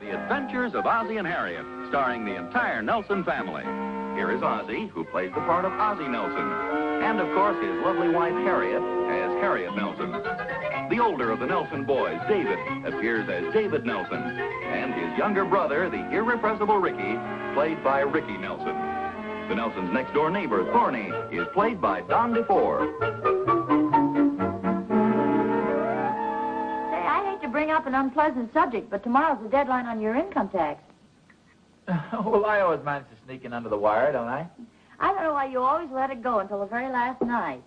The Adventures of Ozzie and Harriet, starring the entire Nelson family. Here is Ozzie, who plays the part of Ozzie Nelson. And, of course, his lovely wife, Harriet, as Harriet Nelson. The older of the Nelson boys, David, appears as David Nelson. And his younger brother, the irrepressible Ricky, played by Ricky Nelson. The Nelson's next-door neighbor, Thorny, is played by Don DeFore. Bring up an unpleasant subject, but tomorrow's the deadline on your income tax. Well, I always manage to sneak in under the wire, don't I? I don't know why you always let it go until the very last night.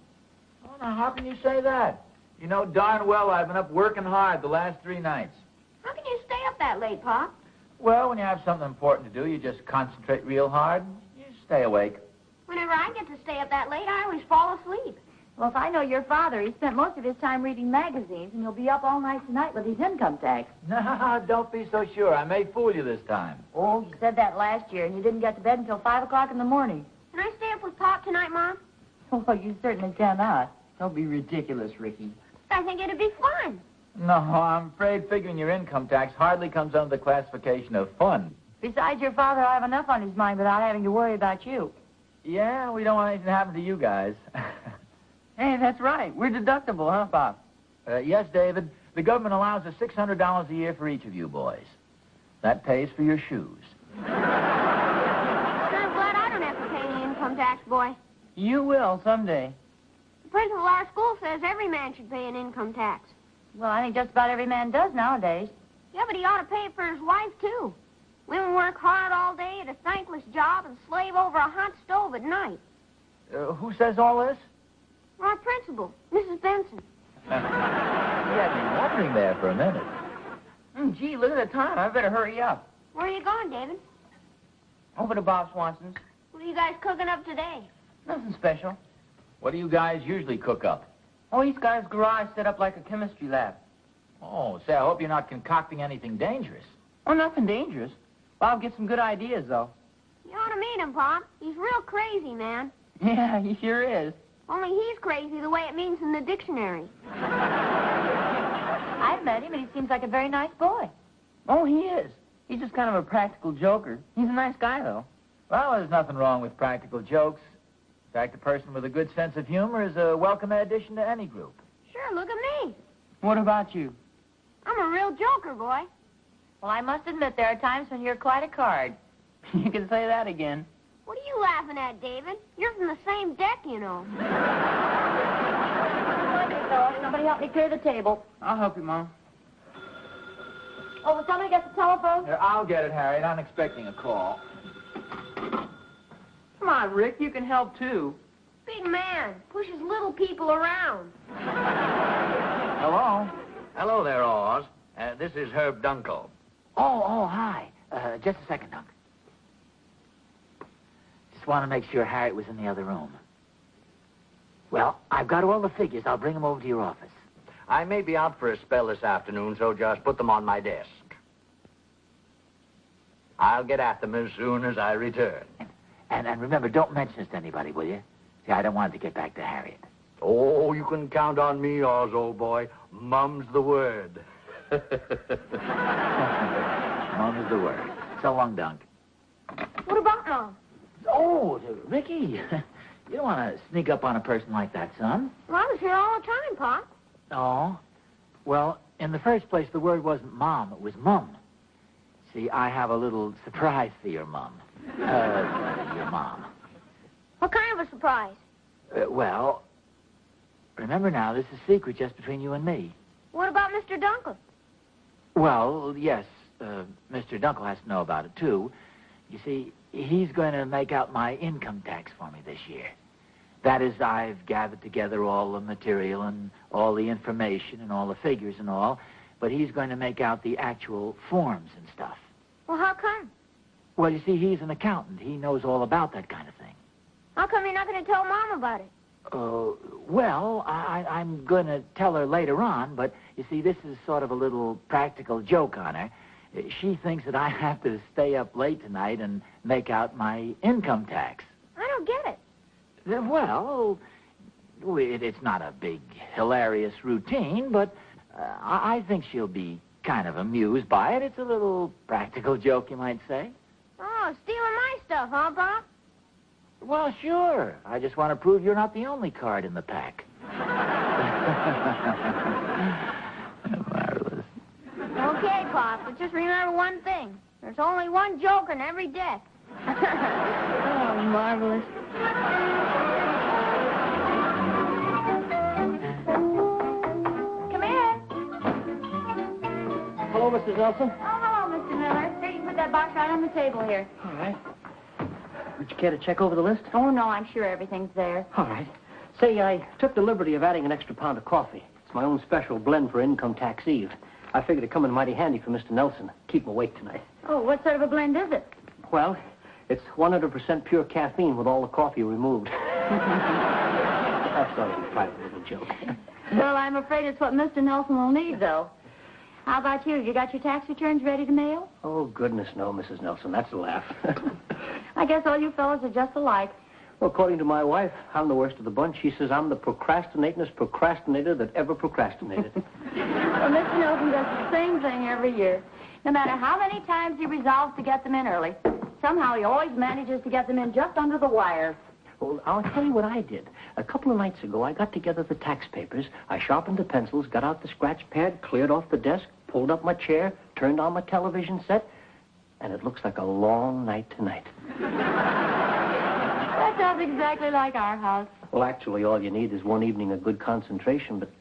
Oh, now, how can you say that? You know darn well I've been up working hard the last 3 nights. How can you stay up that late, Pop? Well, when you have something important to do, you just concentrate real hard. You stay awake. Whenever I get to stay up that late, I always fall asleep. Well, if I know your father, he spent most of his time reading magazines, and he'll be up all night tonight with his income tax. No, don't be so sure. I may fool you this time. Oh, you said that last year, and you didn't get to bed until 5 o'clock in the morning. Can I stay up with Pop tonight, Mom? Oh, you certainly cannot. Don't be ridiculous, Ricky. I think it'd be fun. No, I'm afraid figuring your income tax hardly comes under the classification of fun. Besides, your father will have enough on his mind without having to worry about you. Yeah, we don't want anything to happen to you guys. Hey, that's right. We're deductible, huh, Pop? Yes, David. The government allows us $600 a year for each of you boys. That pays for your shoes. I'm glad I don't have to pay any income tax, boy. You will someday. The principal of our school says every man should pay an income tax. Well, I think just about every man does nowadays. Yeah, but he ought to pay it for his wife, too. Women work hard all day at a thankless job and slave over a hot stove at night. Who says all this? Our principal, Mrs. Benson. You had me wondering there for a minute. Gee, look at the time. I better hurry up. Where are you going, David? Over to Bob Swanson's. What are you guys cooking up today? Nothing special. What do you guys usually cook up? Oh, he's got his garage set up like a chemistry lab. Oh, say, I hope you're not concocting anything dangerous. Oh, nothing dangerous. Bob gets some good ideas, though. You ought to meet him, Pop. He's real crazy, man. Yeah, he sure is. Only he's crazy the way it means in the dictionary. I've met him, and he seems like a very nice boy. Oh, he is. He's just kind of a practical joker. He's a nice guy, though. Well, there's nothing wrong with practical jokes. In fact, a person with a good sense of humor is a welcome addition to any group. Sure, look at me. What about you? I'm a real joker, boy. Well, I must admit there are times when you're quite a card. You can say that again. What are you laughing at, David? You're from the same deck, you know. Somebody help me clear the table. I'll help you, Mom. Oh, will somebody get the telephone? Here, I'll get it, Harriet. I'm expecting a call. Come on, Rick. You can help, too. Big man. Pushes little people around. Hello? Hello there, Oz. This is Herb Dunkel. Oh, hi. Just a second, Dunk. Just want to make sure Harriet was in the other room. Well, I've got all the figures. I'll bring them over to your office. I may be out for a spell this afternoon, so just put them on my desk. I'll get at them as soon as I return. And remember, don't mention this to anybody, will you? See, I don't want it to get back to Harriet. Oh, you can count on me, Oz, old boy. Mum's the word. Mom is the word. So long, Dunk. What about Mom? Oh, Ricky. You don't want to sneak up on a person like that, son. Well, I was here all the time, Pop. Oh. Well, in the first place, the word wasn't Mom. It was Mum. See, I have a little surprise for your Mum. Your Mom. What kind of a surprise? Well, remember now, this is secret just between you and me. What about Mr. Dunkel? Well, yes, Mr. Dunkel has to know about it, too. You see, he's going to make out my income tax for me this year. That is, I've gathered together all the material and all the information and all the figures and all, but he's going to make out the actual forms and stuff. Well, how come? Well, you see, he's an accountant. He knows all about that kind of thing. How come you're not going to tell Mom about it? Well, I'm going to tell her later on, but you see, this is sort of a little practical joke on her. She thinks that I have to stay up late tonight and make out my income tax. I don't get it. Well, it's not a big, hilarious routine, but I think she'll be kind of amused by it. It's a little practical joke, you might say. Oh, stealing my stuff, huh, Pop? Well, sure. I just want to prove you're not the only card in the pack. Marvelous. Okay, Pop, but just remember one thing. There's only one joker in every deck. Oh, marvelous. Come in. Hello, Mrs. Nelson. Oh, hello, Mr. Miller. Here, you can put that box right on the table here. All right. Would you care to check over the list? Oh, no, I'm sure everything's there. All right. Say, I took the liberty of adding an extra pound of coffee. It's my own special blend for Income Tax Eve. I figured it'd come in mighty handy for Mr. Nelson. Keep him awake tonight. Oh, what sort of a blend is it? Well, it's 100% pure caffeine with all the coffee removed. That's sort of a private little joke. Well, I'm afraid it's what Mr. Nelson will need, though. How about you? You got your tax returns ready to mail? Oh, goodness, no, Mrs. Nelson. That's a laugh. I guess all you fellows are just alike. Well, according to my wife, I'm the worst of the bunch. She says I'm the procrastinatingest procrastinator that ever procrastinated. Well, Mr. Nelson does the same thing every year. No matter how many times he resolves to get them in early, somehow he always manages to get them in just under the wire. Well, I'll tell you what I did. A couple of nights ago, I got together the tax papers. I sharpened the pencils, got out the scratch pad, cleared off the desk, pulled up my chair, turned on my television set, and it looks like a long night tonight. That sounds exactly like our house. Well, actually, all you need is one evening of good concentration, but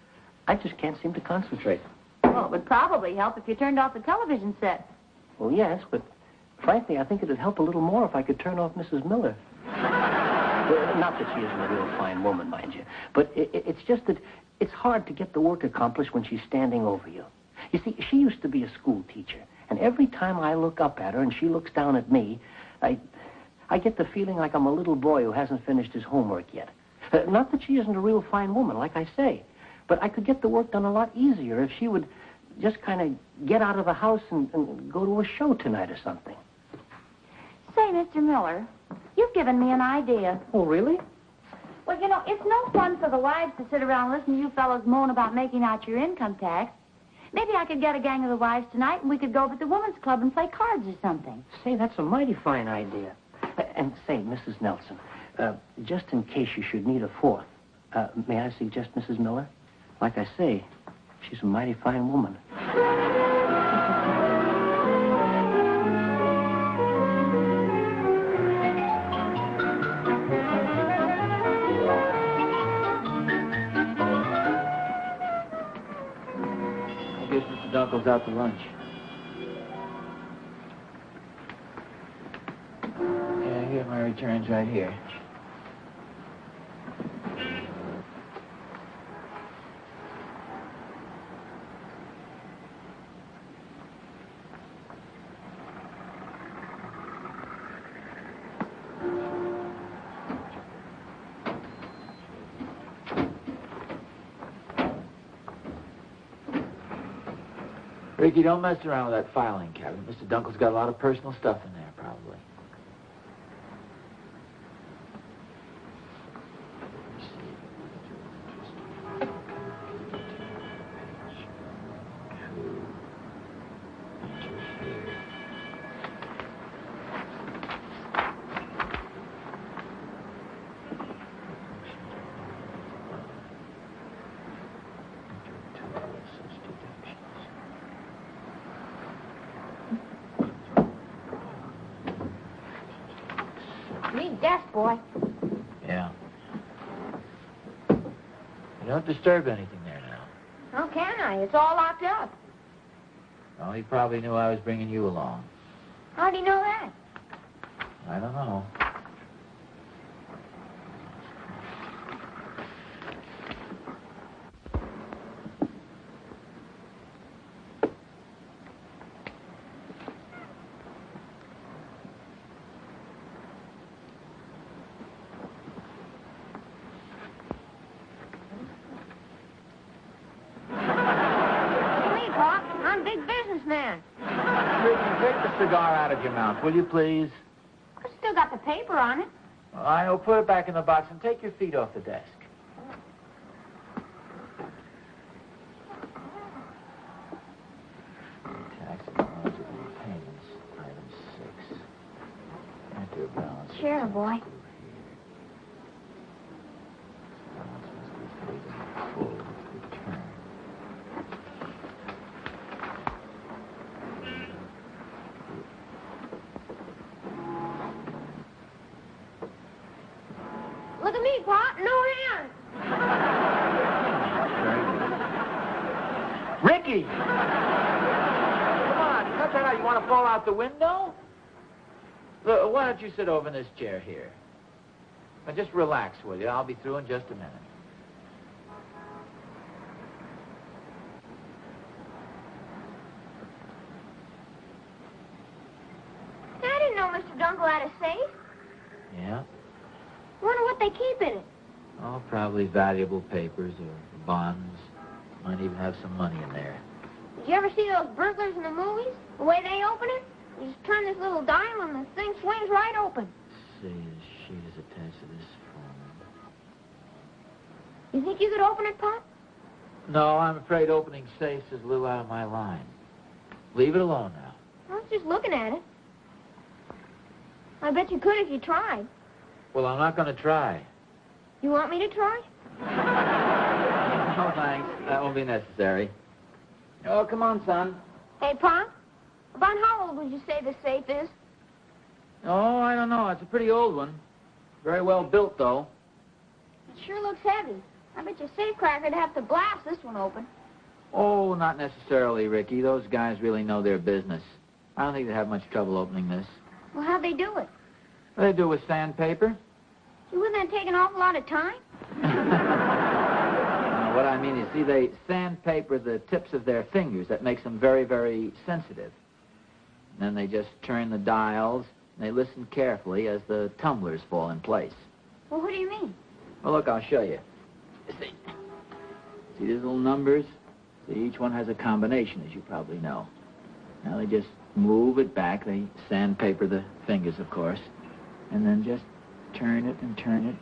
I just can't seem to concentrate. Well, it would probably help if you turned off the television set. Well, yes, but frankly, I think it'd help a little more if I could turn off Mrs. Miller. Well, not that she isn't a real fine woman, mind you, but it's just that it's hard to get the work accomplished when she's standing over you. You see, she used to be a school teacher, and every time I look up at her and she looks down at me, I get the feeling like I'm a little boy who hasn't finished his homework yet. Not that she isn't a real fine woman, like I say, but I could get the work done a lot easier if she would just kind of get out of the house and go to a show tonight or something. Say, Mr. Miller, you've given me an idea. Oh, really? Well, you know, it's no fun for the wives to sit around listening to you fellows moan about making out your income tax. Maybe I could get a gang of the wives tonight and we could go over to the women's club and play cards or something. Say, that's a mighty fine idea. And say, Mrs. Nelson, just in case you should need a fourth, may I suggest Mrs. Miller? Like I say, she's a mighty fine woman. I guess Mr. Dunkel's out to lunch. Yeah, here are my returns right here. Ricky, don't mess around with that filing cabinet. Mr. Dunkel's got a lot of personal stuff in there, probably. Neat desk, boy. Yeah. You don't disturb anything there now. How can I? It's all locked up. Well, he probably knew I was bringing you along. How do you know that? I don't know. I'm a big businessman. Ricky, take the cigar out of your mouth, will you please? I still got the paper on it. Well, I know. Put it back in the box and take your feet off the desk. chair, boy. Look at me, Pop. No hands. Ricky! Come on, cut that out. You want to fall out the window? Look, why don't you sit over in this chair here? Now, just relax, will you? I'll be through in just a minute. I didn't know Mr. Dunkel had a safe. Yeah? Wonder what they keep in it. Oh, probably valuable papers or bonds. Might even have some money in there. Did you ever see those burglars in the movies? The way they open it? You just turn this little dial and the thing swings right open. Let's see, the sheet is attached to this phone. You think you could open it, Pop? No, I'm afraid opening safes is a little out of my line. Leave it alone now. I was just looking at it. I bet you could if you tried. Well, I'm not going to try. You want me to try? No, thanks. That won't be necessary. Oh, come on, son. Hey, Pop, about how old would you say the safe is? Oh, I don't know. It's a pretty old one. Very well built, though. It sure looks heavy. I bet your safe cracker'd have to blast this one open. Oh, not necessarily, Ricky. Those guys really know their business. I don't think they have much trouble opening this. Well, how'd they do it? What do they do with sandpaper? Wouldn't that take an awful lot of time? What I mean is, see, they sandpaper the tips of their fingers. That makes them very, very sensitive. And then they just turn the dials, and they listen carefully as the tumblers fall in place. Well, what do you mean? Well, look, I'll show you. See these little numbers? See, each one has a combination, as you probably know. Now they just move it back. They sandpaper the fingers, of course, and then just turn it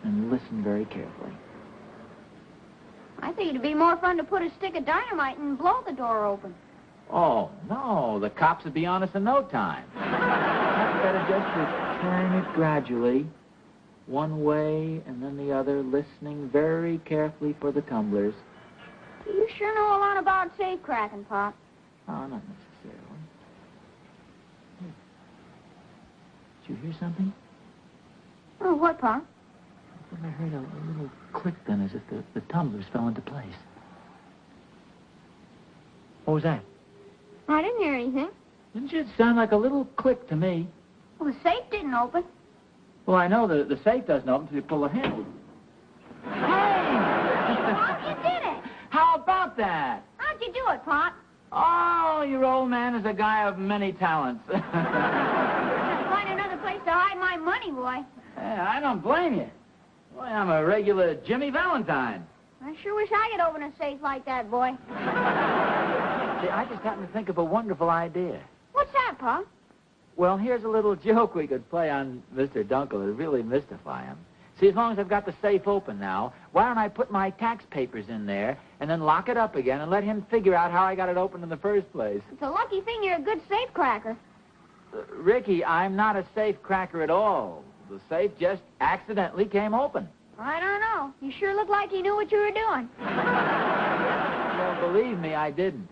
and listen very carefully. I think it'd be more fun to put a stick of dynamite and blow the door open. Oh, no, the cops would be on us in no time. That's better just to turn it gradually, one way and then the other, listening very carefully for the tumblers. You sure know a lot about safe cracking, Pop. Oh, not necessarily. Hey, did you hear something? Oh, what, Pop? I thought I heard a little click then, as if the tumblers fell into place. What was that? I didn't hear anything. Didn't it sound like a little click to me? Well, the safe didn't open. Well, I know the safe doesn't open until you pull the handle. Hey! Pop, you did it! How about that? How'd you do it, Pop? Oh, your old man is a guy of many talents. I'll find another place to hide my money, boy. Yeah, I don't blame you. Boy, I'm a regular Jimmy Valentine. I sure wish I could open a safe like that, boy. See, I just happened to think of a wonderful idea. What's that, Pop? Well, here's a little joke we could play on Mr. Dunkel to really mystify him. See, as long as I've got the safe open now, why don't I put my tax papers in there and then lock it up again and let him figure out how I got it open in the first place? It's a lucky thing you're a good safe cracker. Ricky, I'm not a safe cracker at all. The safe just accidentally came open. I don't know. You sure look like you knew what you were doing. Well, believe me, I didn't.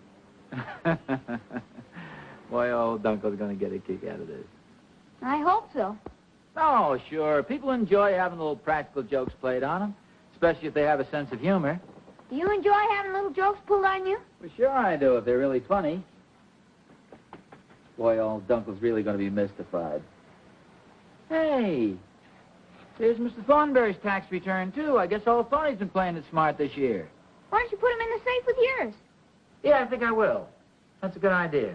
Boy, old Dunkel's going to get a kick out of this. I hope so. Oh, sure. People enjoy having little practical jokes played on them, especially if they have a sense of humor. Do you enjoy having little jokes pulled on you? Well, sure I do, if they're really funny. Boy, old Dunkel's really going to be mystified. Hey, there's Mr. Thornberry's tax return, too. I guess old Thorny's been playing it smart this year. Why don't you put him in the safe with yours? Yeah, I think I will. That's a good idea.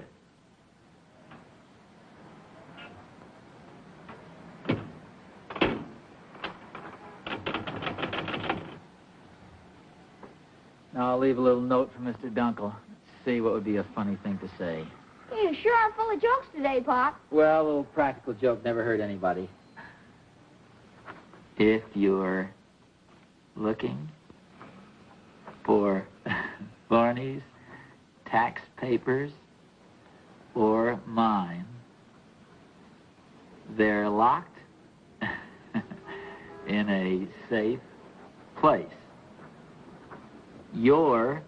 Now, I'll leave a little note for Mr. Dunkel. Let's see what would be a funny thing to say. You sure are full of jokes today, Pop. Well, a little practical joke never hurt anybody. If you're looking for Barney's tax papers or mine, they're locked in a safe place. You're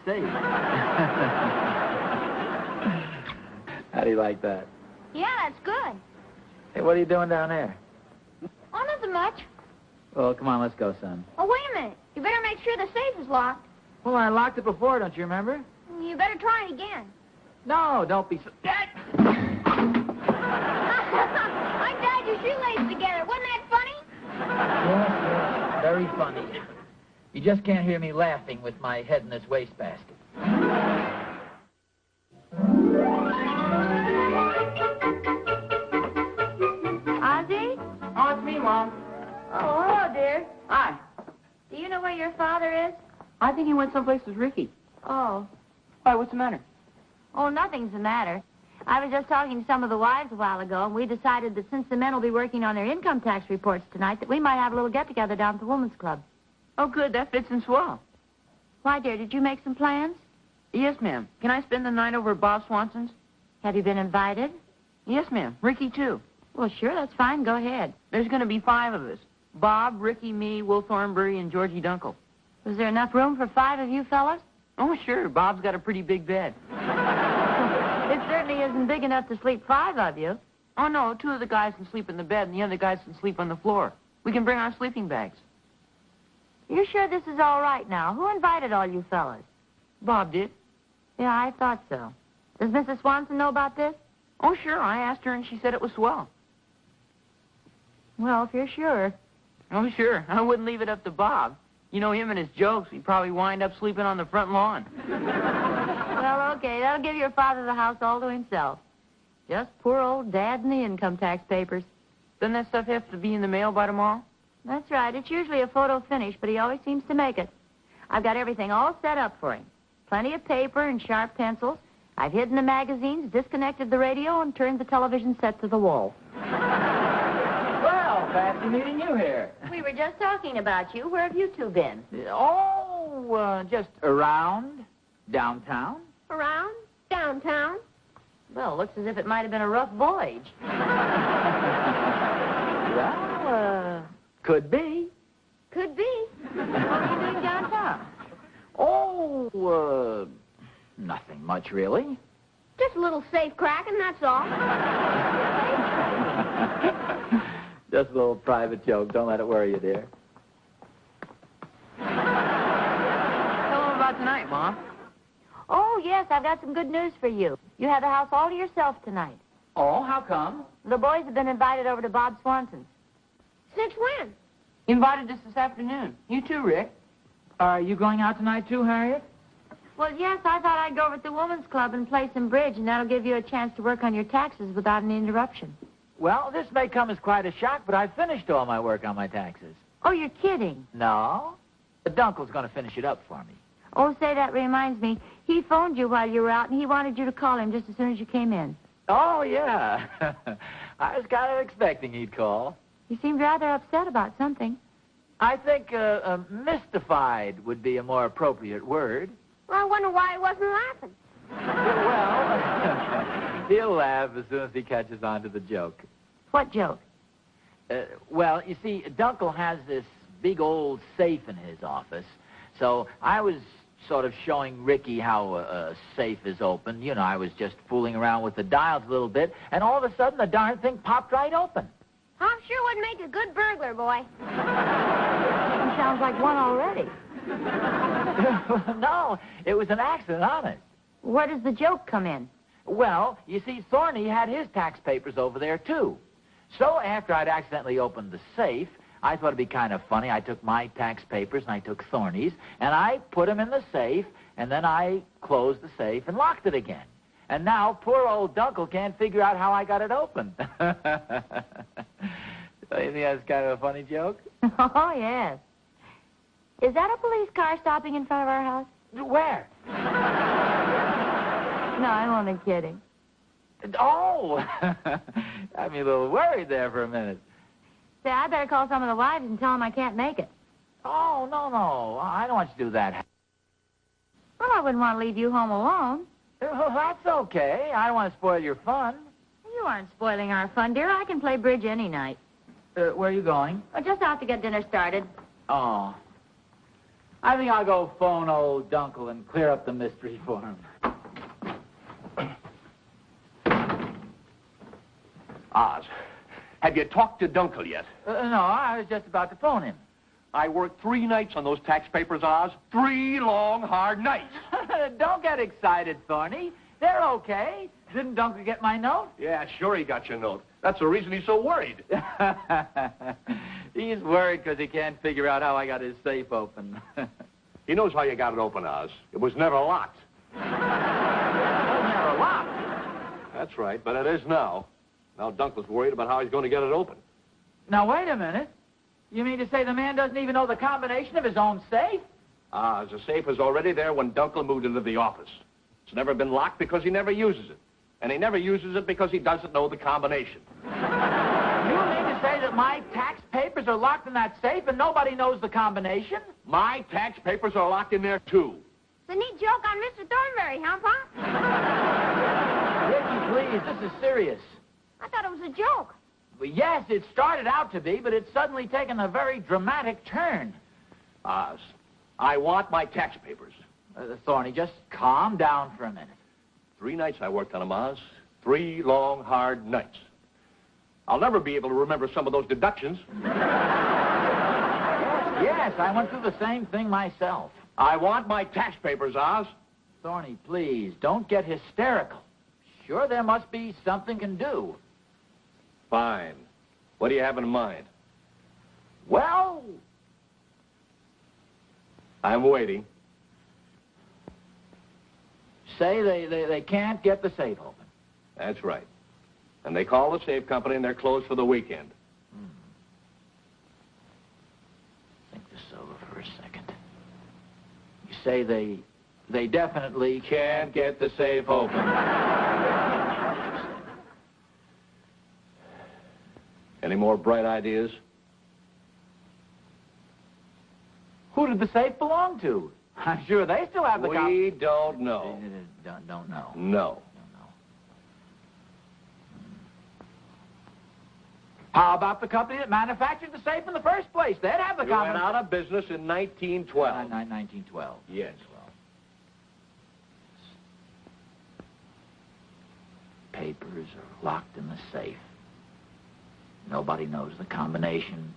safe. How do you like that? Yeah, that's good. Hey, what are you doing down there? Oh, nothing much. Well, come on, let's go, son. Oh, wait a minute. You better make sure the safe is locked. Well, I locked it before, don't you remember? You better try it again. No, don't be so... I tied your shoelaces together. Wasn't that funny? Yes, very funny. You just can't hear me laughing with my head in this wastebasket. Ozzie? Oh, it's me, Mom. Oh, hello, dear. Hi. Do you know where your father is? I think he went someplace with Ricky. Oh. Why, what's the matter? Oh, nothing's the matter. I was just talking to some of the wives a while ago, and we decided that since the men will be working on their income tax reports tonight, that we might have a little get-together down at the Women's Club. Oh, good. That fits in swell. Why, dear, did you make some plans? Yes, ma'am. Can I spend the night over at Bob Swanson's? Have you been invited? Yes, ma'am. Ricky, too. Well, sure, that's fine. Go ahead. There's going to be 5 of us. Bob, Ricky, me, Will Thornbury, and Georgie Dunkel. Was there enough room for 5 of you fellas? Oh, sure. Bob's got a pretty big bed. It certainly isn't big enough to sleep 5 of you. Oh, no. 2 of the guys can sleep in the bed, and the other guys can sleep on the floor. We can bring our sleeping bags. You're sure this is all right now? Who invited all you fellas? Bob did. Yeah, I thought so. Does Mrs. Swanson know about this? Oh, sure. I asked her, and she said it was swell. Well, if you're sure. Oh, sure. I wouldn't leave it up to Bob. You know him and his jokes. He'd probably wind up sleeping on the front lawn. Well, okay, that'll give your father the house all to himself. Just poor old Dad and the income tax papers. Doesn't that stuff have to be in the mail by tomorrow? That's right. It's usually a photo finish, but he always seems to make it. I've got everything all set up for him. Plenty of paper and sharp pencils. I've hidden the magazines, disconnected the radio, and turned the television set to the wall. Well, fancy meeting you here. We were just talking about you. Where have you two been? Oh, just around downtown. Around? Downtown? Well, looks as if it might have been a rough voyage. Well, could be. Could be. What are you doing downtown? Oh, nothing much, really. Just a little safe cracking, that's all. Just a little private joke. Don't let it worry you, dear. Tell him about tonight, Mom. Oh, yes, I've got some good news for you. You have the house all to yourself tonight. Oh, how come? The boys have been invited over to Bob Swanson's. Since when? Invited us this afternoon. You too, Rick. Are you going out tonight, too, Harriet? Well, yes, I thought I'd go over to the Women's Club and play some bridge, and that'll give you a chance to work on your taxes without any interruption. Well, this may come as quite a shock, but I've finished all my work on my taxes. Oh, you're kidding. No. The Dunkel's going to finish it up for me. Oh, say, that reminds me. He phoned you while you were out, and he wanted you to call him just as soon as you came in. Oh, yeah. I was kind of expecting he'd call. He seemed rather upset about something. I think mystified would be a more appropriate word. Well, I wonder why he wasn't laughing. Well, he'll laugh as soon as he catches on to the joke. What joke? Well, you see, Dunkel has this big old safe in his office, so I was sort of showing Ricky how a safe is open. You know, I was just fooling around with the dials a little bit, and all of a sudden the darn thing popped right open. I'm sure would make a good burglar, boy. He sounds like one already. No, it was an accident, honest. Where does the joke come in? Well, you see, Thorny had his tax papers over there, too. So after I'd accidentally opened the safe, I thought it'd be kind of funny. I took my tax papers and I took Thorny's, and I put them in the safe, and then I closed the safe and locked it again. And now poor old Dunkel can't figure out how I got it open. You think that's kind of a funny joke? Oh, yes. Is that a police car stopping in front of our house? Where? No, I'm only kidding. Oh! Got me a little worried there for a minute. Say, I better call some of the wives and tell them I can't make it. Oh, no. I don't want you to do that. Well, I wouldn't want to leave you home alone. Well, that's okay. I don't want to spoil your fun. You aren't spoiling our fun, dear. I can play bridge any night. Where are you going? Oh, just out to get dinner started. Oh. I think I'll go phone old Dunkel and clear up the mystery for him. Oz, have you talked to Dunkel yet? No, I was just about to phone him. I worked 3 nights on those tax papers, Oz. 3 long, hard nights. Don't get excited, Thorny. They're okay. Didn't Dunkel get my note? Yeah, sure he got your note. That's the reason he's so worried. He's worried because he can't figure out how I got his safe open. He knows how you got it open, Oz. It was never locked. It was never locked. That's right, but it is now. Now Dunkel's worried about how he's going to get it open. Now, wait a minute. You mean to say the man doesn't even know the combination of his own safe? Oz, the safe was already there when Dunkel moved into the office. It's never been locked because he never uses it. And he never uses it because he doesn't know the combination. You mean to say that my tax papers are locked in that safe and nobody knows the combination? My tax papers are locked in there, too. It's a neat joke on Mr. Thornberry, huh, Pop? Ricky, please, this is serious. I thought it was a joke. Well, yes, it started out to be, but it's suddenly taken a very dramatic turn. Oz, I want my tax papers. Thorny, just calm down for a minute. 3 nights I worked on them, Oz. 3 long, hard nights. I'll never be able to remember some of those deductions. Yes, I went through the same thing myself. I want my tax papers, Oz. Thorny, please, don't get hysterical. Sure, there must be something can do. Fine. What do you have in mind? Well, I'm waiting. say they can't get the safe open. That's right. And they call the safe company and they're closed for the weekend. Think this over for a second. You say they definitely Can't get the safe open. Any more bright ideas? Who did the safe belong to? I'm sure they still have the We don't know. Don't know. No. Don't know. How about the company that manufactured the safe in the first place? They'd have the We went out of business in 1912. 1912. Yes. Papers are locked in the safe. Nobody knows the combination,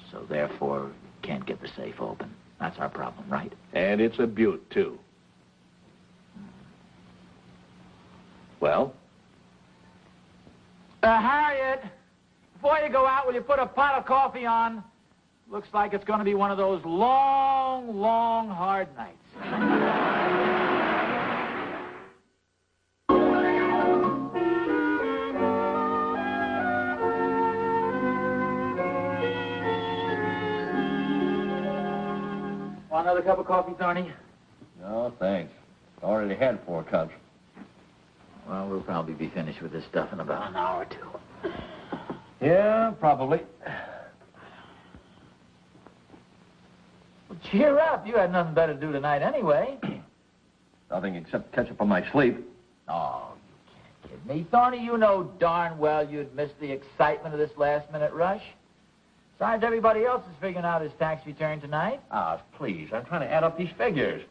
so therefore can't get the safe open. That's our problem, right? And it's a beaut, too. Well? Harriet, before you go out, will you put a pot of coffee on? Looks like it's going to be one of those long, long, hard nights. Want another cup of coffee, Thorny? No, thanks. Already had 4 cups. Well, we'll probably be finished with this stuff in about an hour or 2. Yeah, probably. Well, cheer up. You had nothing better to do tonight anyway. Nothing except catch up on my sleep. Oh, you can't kid me. Thorny, you know darn well you'd miss the excitement of this last-minute rush. Besides, everybody else is figuring out his tax return tonight. Ah, please. I'm trying to add up these figures.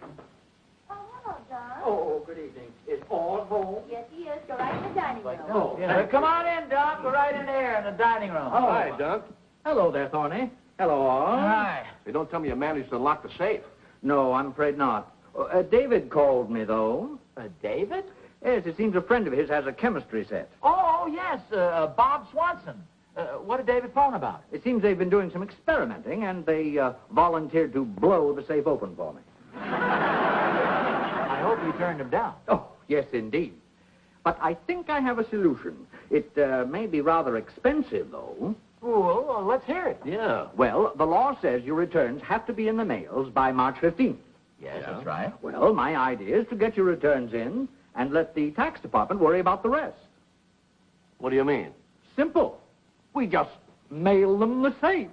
Oh, hello, Don. Oh, good evening. Is Paul home? Yes, he is. Go right in the dining room. Oh, yeah. Come on in, Doc. Go right in there in the dining room. Oh, hi, Dunk. Hello there, Thorny. Hello, all. Hi. They don't tell me you managed to unlock the safe. No, I'm afraid not. David called me, though. David? Yes, it seems a friend of his has a chemistry set. Oh, yes. Bob Swanson. What did David phone about? It seems they've been doing some experimenting, and they volunteered to blow the safe open for me. I hope you turned him down. Oh, yes, indeed. But I think I have a solution. It may be rather expensive, though. Well, let's hear it. Yeah. Well, the law says your returns have to be in the mails by March 15th. Yes, that's right. Well, my idea is to get your returns in and let the tax department worry about the rest. What do you mean? Simple. We just mail them the safe.